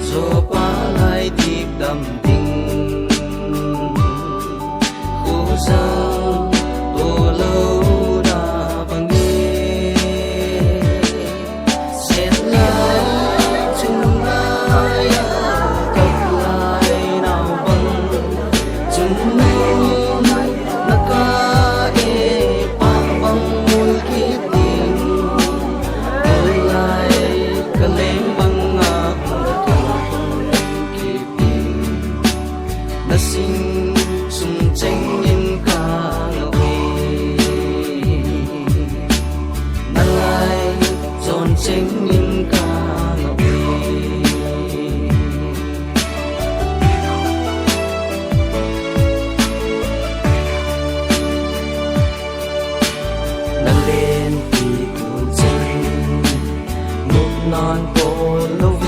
zo palay tip dam ding khu sang tô lâu na bangi sen lai chung ai cặp lại nào băng chung naka e pa bang mul kit ding lai kaleng bang sing sung cheng in ka ngawi na lai zon cheng in ka ngawi na lên thì cuốn cheng một non cô lâu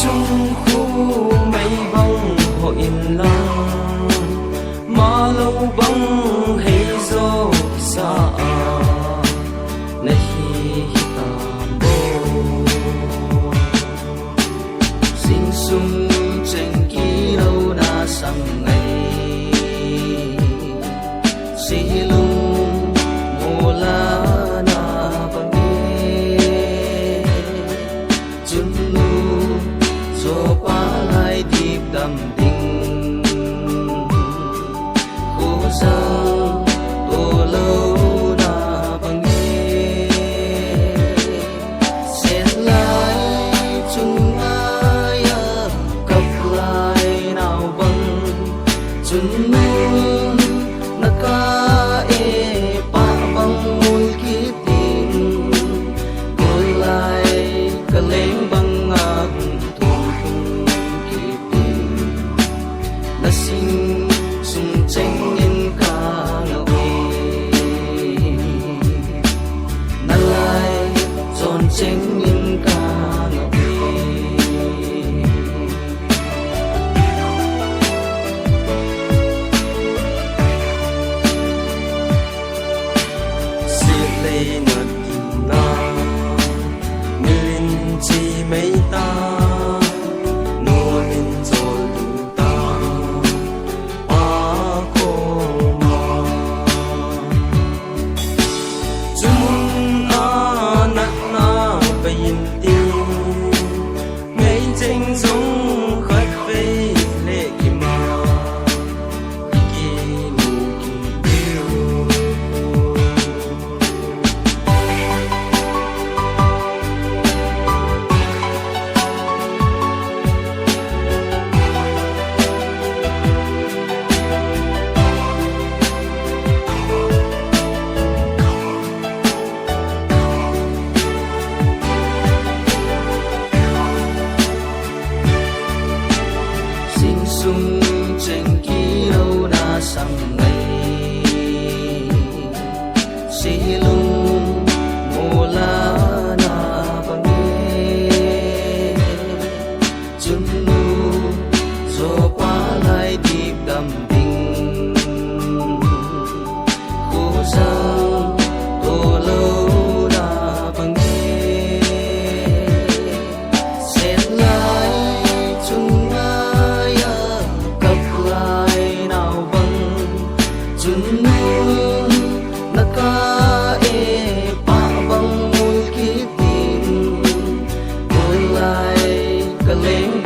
chung khu mây bông hội lăng mà lâu bông hay dô xa na hi tam bô sinh sung trên ký lâu na sang ngày si lung mô la na bangi chun zo palay tip dam ding khu sang tô lâu na bangi sen lai chung ai cặp lại nào băng chung naka e pa bang mul kit ding gol lai kaleng bang sing sung cheng in ka ngawi na lai zon cheng in ka ngawi si lei na na milin chi mei ta chính giống khói phê lệ kỳ mà kỳ mù kỳ yêu sung trên ký lâu na sang ngày si lung mô la na bangi chun nu zo palay tip dam ding khu sang tô lâu na bangi sen lai chung chung naka e pa bang mul kit ding gol lai kaleng